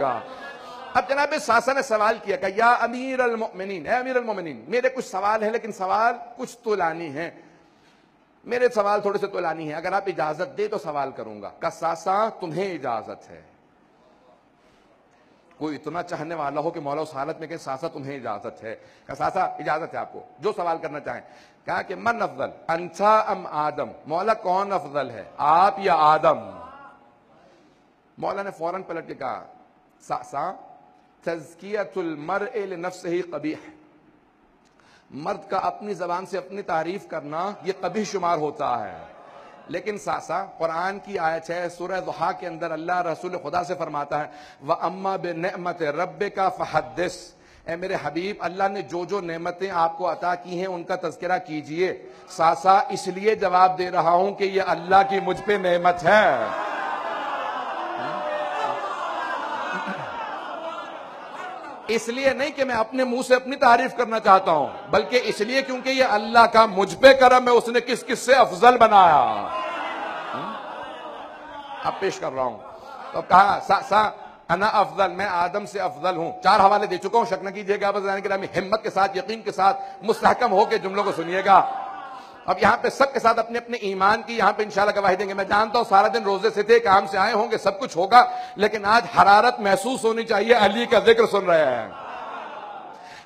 ہوگا۔ اب جناب ساسا نے سوال کیا کہ یا امیر المؤمنین، اے امیر المؤمنین، میرے کچھ سوال ہیں لیکن سوال کچھ طولانی ہیں، میرے سوال تھوڑے سے طولانی ہیں، اگر آپ اجازت دے تو سوال کروں گا۔ کہ ساسا تمہیں اجازت ہے؟ کوئی اتنا چاہنے والا ہو کہ مولا اس حالت میں کہ ساسا تمہیں اجازت ہے؟ کہ ساسا اجازت ہے آپ کو جو سوال کرنا چاہیں۔ کہا کہ من افضل انتا ام آدم، مولا کون افضل ہے، آپ یا آدم؟ مولا نے فوراً پلٹ کے کہا ساسا تزکیۃ المرء لنفسہ قبیح، مرد کا اپنی زبان سے اپنی تعریف کرنا یہ قبیح شمار ہوتا ہے، لیکن ساسا قرآن کی آیت ہے سورہ ضحیٰ کے اندر اللہ رسول خدا سے فرماتا ہے وَأَمَّا بِنِعْمَةِ رَبِّكَ فَحَدِّثْ، اے میرے حبیب اللہ نے جو جو نعمتیں آپ کو عطا کی ہیں ان کا تذکرہ کیجئے۔ ساسا اس لیے جواب دے رہا ہوں کہ یہ اللہ کی مجھ پہ نعمت ہے، اس لیے نہیں کہ میں اپنے منہ سے اپنی تعریف کرنا چاہتا ہوں، بلکہ اس لیے کیونکہ یہ اللہ کا مجھ پہ کرم ہے، اس نے کس کس سے افضل بنایا۔ اب پیش کر رہا ہوں، تو کہا سا انا افضل، میں آدم سے افضل ہوں۔ 4 حوالے دے چکا ہوں، شک نہ کیجیے گا، بس ہمت کے ساتھ یقین کے ساتھ مستحکم ہو کے جملوں کو سنیے گا۔ اب یہاں پہ سب کے ساتھ اپنے اپنے ایمان کی یہاں پہ انشاءاللہ گواہی دیں گے۔ میں جانتا ہوں سارا دن روزے سے تھے، کام سے آئے ہوں گے، سب کچھ ہوگا، لیکن آج حرارت محسوس ہونی چاہیے، علی کا ذکر سن رہے ہیں۔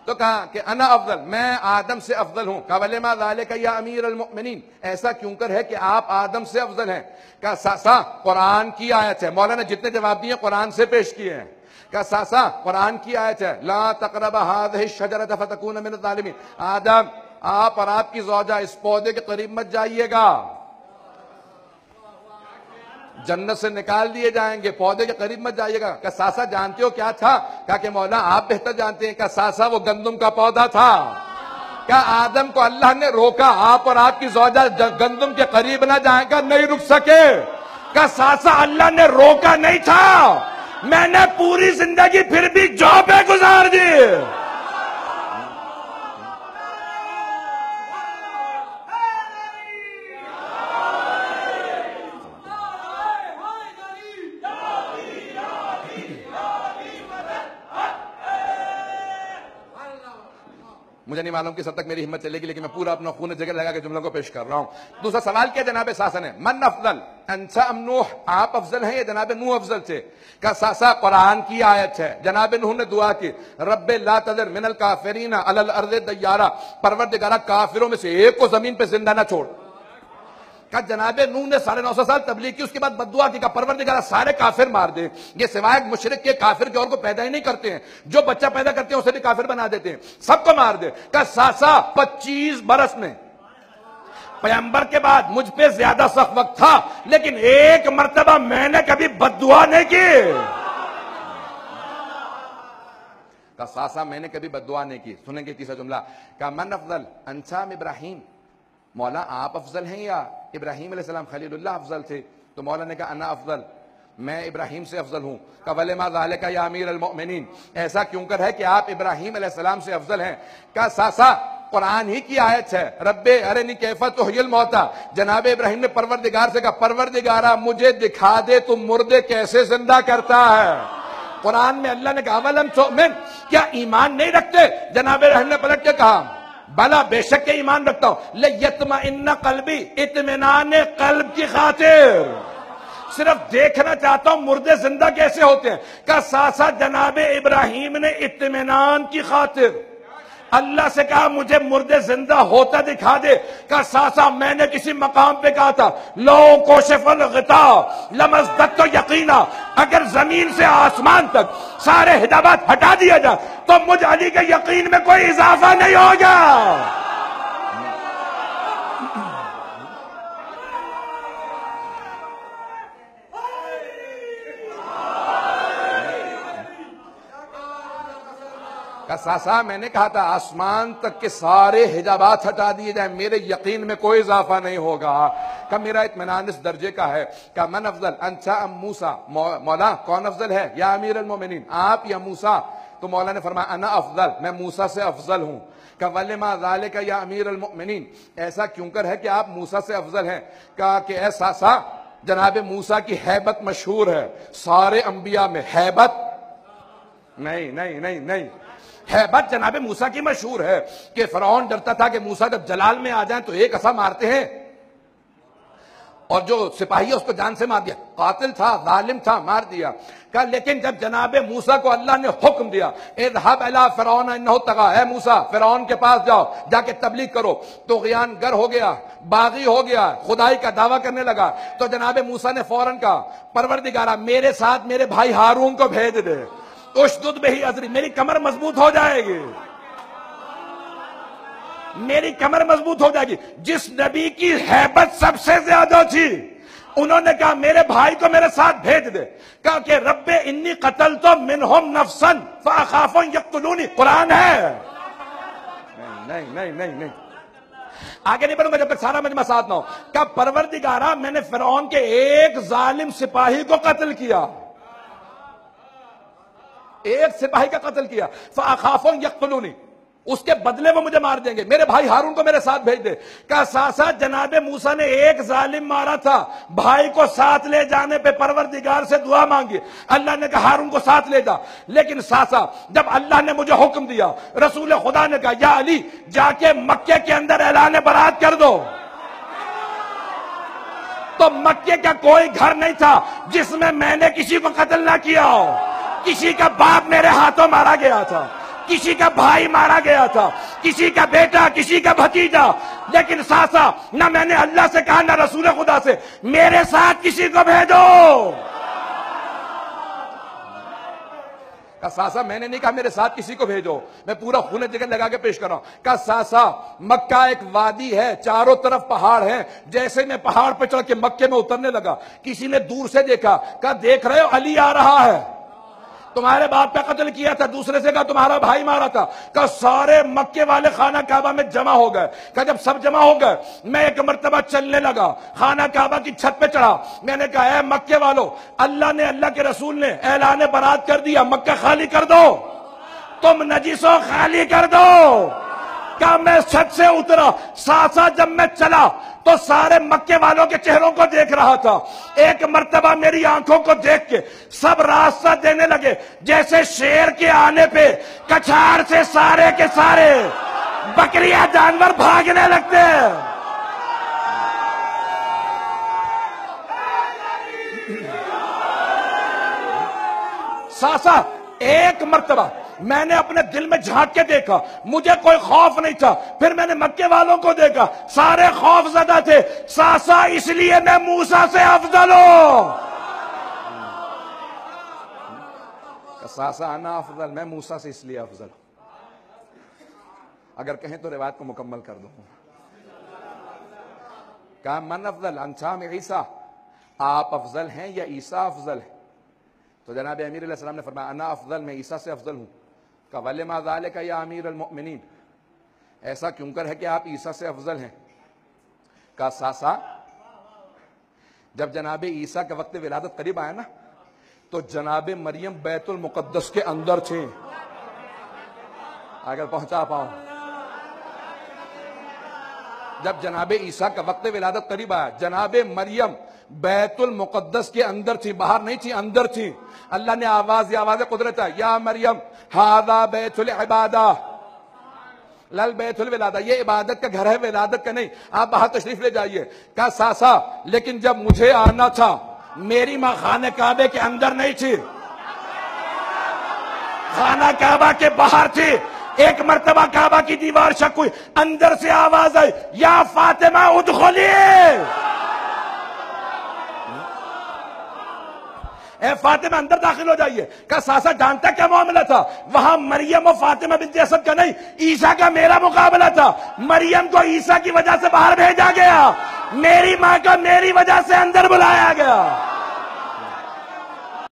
تو کہا کہ انا افضل، میں آدم سے افضل ہوں۔ کہا وَلِمَا ذَلِكَ یا امیر المؤمنین، ایسا کیوں کر ہے کہ آپ آدم سے افضل ہیں؟ کہا ساسا قرآن کی آیت ہے، مولانا جتنے جواب دیے قرآن سے پیش کیے ہیں۔ کہا ساسا قرآن کی آیت ہے لا تقرب هذه الشجرة فتكون من الظالمین، آدم آپ اور آپ کی زوجہ اس پودے کے قریب مت جائیے گا، جنت سے نکال دیے جائیں گے، پودے کے قریب مت جائیے گا۔ کہ ساسا جانتے ہو کیا تھا؟ کہا کہ مولا آپ بہتر جانتے ہیں۔ کہ ساسا وہ گندم کا پودا تھا۔ کہ آدم کو اللہ نے روکا آپ اور آپ کی زوجہ گندم کے قریب نہ جائیں گا، نہیں رک سکے۔ کہ ساسا اللہ نے روکا نہیں تھا، میں نے پوری زندگی پھر بھی جاب پہ گزار دی۔ مجھے نہیں معلوم کس حد تک میری ہمت چلے گی، لیکن میں پورا اپنا خون جگر لگا کے جملوں کو پیش کر رہا ہوں۔ دوسرا سوال کیا جناب ساسا نے؟ من افضل انت ام نوح، آپ افضل ہیں یا جناب نوح افضل تھے؟ کہ ساسا قرآن کی آیت ہے، جناب نوح نے دعا کی رب لا تذر من الکافرین علی الارض دیارا، پروردگارہ کافروں میں سے ایک کو زمین پہ زندہ نہ چھوڑ۔ کہ جناب نوح نے 950 سال تبلیغ کی، اس کے بعد بددعا کی کہ پروردگارہ سارے کافر مار دے، یہ سوائے مشرک کے کافر کے اور کو پیدا ہی نہیں کرتے ہیں، جو بچہ پیدا کرتے ہیں اسے بھی کافر بنا دیتے ہیں، سب کو مار دے۔ کہ ساسا 25 برس میں پیغمبر کے بعد مجھ پہ زیادہ سخت وقت تھا، لیکن ایک مرتبہ میں نے کبھی بددعا نہیں کی۔ کہ ساسا میں نے کبھی بددعا نہیں کی۔ سنیں گے تیسرا جملہ، کہ من افضل انتا ام ابراہیم، مولا آپ افضل ہیں یا ابراہیم علیہ السلام خلیل اللہ افضل تھے؟ تو مولا نے کہا انا افضل، میں ابراہیم سے افضل ہوں۔ کہ وَلِمَا ذَلِكَ یا امیر المؤمنین، ایسا کیوں کر ہے کہ آپ ابراہیم علیہ السلام سے افضل ہیں؟ کہ ساسا قرآن ہی کی آیت ہے رب ارنی کیف تحیی الموتى، جناب ابراہیم نے پروردگار سے کہا پروردگارہ مجھے دکھا دے تم مردے کیسے زندہ کرتا ہے۔ قرآن میں اللہ نے کہا اولم تؤمن، کیا ایمان نہیں رکھتے؟ جناب ابراہیم نے پلٹ کے کہا بلا بے شک کے ایمان رکھتا ہوں، لیطمئن قلبی، اطمینان قلب کی خاطر، صرف دیکھنا چاہتا ہوں مردے زندہ کیسے ہوتے ہیں۔ کہ ساسا جناب ابراہیم نے اطمینان کی خاطر اللہ سے کہا مجھے مردے زندہ ہوتا دکھا دے۔ کہ ساسا میں نے کسی مقام پہ کہا تھا لو کوشف الغطاء لمزددت یقینا، اگر زمین سے آسمان تک سارے حجابات ہٹا دیا جائے تو مجھ علی کے یقین میں کوئی اضافہ نہیں ہوگا۔ کہ ساسا میں نے کہا تھا آسمان تک کے سارے حجابات ہٹا دیے جائیں میرے یقین میں کوئی اضافہ نہیں ہوگا۔ کہ میرا اطمینان اس درجے کا ہے۔ کہ من افضل انت ام موسیٰ، مولا کون افضل ہے یا امیر المومنین، آپ یا موسیٰ؟ تو مولا نے فرمایا انا افضل، میں موسیٰ سے افضل ہوں۔ کہ وَلِمَا ذَلِكَ یا امیر المؤمنین، ایسا کیوں کر ہے کہ آپ موسیٰ سے افضل ہیں؟ کہا کہ اے ساسا جناب موسیٰ کی ہیبت مشہور ہے، سارے انبیاء میں ہیبت نہیں نہیں نہیں نہیں، ہیبت جناب موسیٰ کی مشہور ہے کہ فرعون ڈرتا تھا کہ موسیٰ جب جلال میں آ جائیں تو ایک ایسا مارتے ہیں، اور جو سپاہی ہے اس کو جان سے مار دیا، قاتل تھا، ظالم تھا، مار دیا۔ کہا لیکن جب جناب موسیٰ کو اللہ نے حکم دیا اذهب الى فرعون انه طغى، اے موسیٰ فرعون کے پاس جاؤ، جا کے تبلیغ کرو، طغیان گر ہو گیا، باغی ہو گیا، خدائی کا دعویٰ کرنے لگا، تو جناب موسیٰ نے فوراً کہا پروردگارا میرے ساتھ میرے بھائی ہارون کو بھیج دے، اشدد بہ اذری، میری کمر مضبوط ہو جائے گی، میری کمر مضبوط ہو جائے گی۔ جس نبی کی ہیبت سب سے زیادہ تھی انہوں نے کہا میرے بھائی کو میرے ساتھ بھیج دے، کہا کہ رب انی قتلت منہم نفسا فاخاف ان یقتلونی، قرآن ہے۔ نہیں نہیں نہیں نہیں، آگے نہیں بڑھوں گا جب تک سارا مجمع ساتھ نہ ہو۔ کہا پروردگارا میں نے فرعون کے ایک ظالم سپاہی کو قتل کیا، ایک سپاہی کا قتل کیا، فاخاف ان یقتلونی، اس کے بدلے وہ مجھے مار دیں گے، میرے بھائی ہارون کو میرے ساتھ بھیج دے۔ کہا ساتھ ساتھ جناب موسیٰ نے ایک ظالم مارا تھا، بھائی کو ساتھ لے جانے پہ پروردگار سے دعا مانگی، اللہ نے کہا ہارون کو ساتھ لے جا، لیکن ساتھ ساتھ جب اللہ نے مجھے حکم دیا، رسول خدا نے کہا یا علی جا کے مکے کے اندر اعلان برات کر دو۔ تو مکے کا کوئی گھر نہیں تھا جس میں نے کسی کو قتل نہ کیا ہو، کسی کا باپ میرے ہاتھوں مارا گیا تھا، کسی کا بھائی مارا گیا تھا، کسی کا بیٹا، کسی کا بھتیجا، لیکن ساسا نہ میں نے اللہ سے کہا نہ رسول خدا سے میرے ساتھ کسی کو بھیجو۔ کہا ساسا میں نے نہیں کہا میرے ساتھ کسی کو بھیجو، میں پورا خون جگر لگا کے پیش کر رہا ہوں۔ کہا ساسا مکہ ایک وادی ہے، چاروں طرف پہاڑ ہیں، جیسے میں پہاڑ پہ چڑھ کے مکے میں اترنے لگا کسی نے دور سے دیکھا، کہا دیکھ رہے ہو علی آ رہا ہے، تمہارے باپ کا قتل کیا تھا، دوسرے سے کہا تمہارا بھائی مارا تھا۔ کہا سارے مکے والے خانہ کعبہ میں جمع ہو گئے۔ کہا جب سب جمع ہو گئے میں ایک مرتبہ چلنے لگا، خانہ کعبہ کی چھت پہ چڑھا، میں نے کہا اے مکے والو، اللہ نے، اللہ کے رسول نے اعلان برات کر دیا، مکہ خالی کر دو، تم نجیسوں خالی کر دو۔ کہا میں چھت سے اترا، ساتھ ساتھ جب میں چلا تو سارے مکے والوں کے چہروں کو دیکھ رہا تھا، ایک مرتبہ میری آنکھوں کو دیکھ کے سب راستہ دینے لگے، جیسے شیر کے آنے پہ کچھاڑ سے سارے کے سارے بکریاں جانور بھاگنے لگتے ہیں۔ ساسا ایک مرتبہ میں نے اپنے دل میں جھانک کے دیکھا، مجھے کوئی خوف نہیں تھا، پھر میں نے مکے والوں کو دیکھا سارے خوف زدہ تھے، ساسا اس لیے میں موسیٰ سے افضل ہوں۔ ساسا انا افضل، میں موسیٰ سے اس لیے افضل ہوں، اگر کہیں تو روایت کو مکمل کر دوں۔ کہا من افضل انتا میں عیسیٰ، آپ افضل ہیں یا عیسیٰ افضل ہے؟ تو جناب امیر علیہ السلام نے فرمایا انا افضل، میں عیسیٰ سے افضل ہوں۔ کہا وَلِمَا ذَلِكَ یا امیر المؤمنین، ایسا کیوں کر ہے کہ آپ عیسیٰ سے افضل ہیں؟ کہا ساسا جب جناب عیسیٰ کا وقت ولادت قریب آیا نا تو جناب مریم بیت المقدس کے اندر تھے، اگر پہنچا پاؤں، جب جناب عیسیٰ کا وقت ولادت قریب آیا جناب مریم بیت المقدس کے اندر تھی، باہر نہیں تھی، اندر تھی۔ اللہ نے آواز، یہ آواز قدرت ہے، یا مریم ھذا بیت العبادہ لل بیت الولادہ، یہ عبادت کا گھر ہے، ولادت کا نہیں، آپ باہر تشریف لے جائیے۔ کہا ساسا لیکن جب مجھے آنا تھا میری ماں خانہ کعبے کے اندر نہیں تھی، خانہ کعبہ کے باہر تھی۔ ایک مرتبہ کعبہ کی دیوار شک ہوئی، اندر سے آواز آئی یا فاطمہ ادخلی، اے فاطمہ اندر داخل ہو جائیے۔ کہا ساسا جانتا کیا معاملہ تھا؟ وہاں مریم و فاطمہ بنت اسد کا نہیں، عیسیٰ کا میرا مقابلہ تھا۔ مریم کو عیسیٰ کی وجہ سے باہر بھیجا گیا، میری ماں کو میری وجہ سے اندر بلایا گیا۔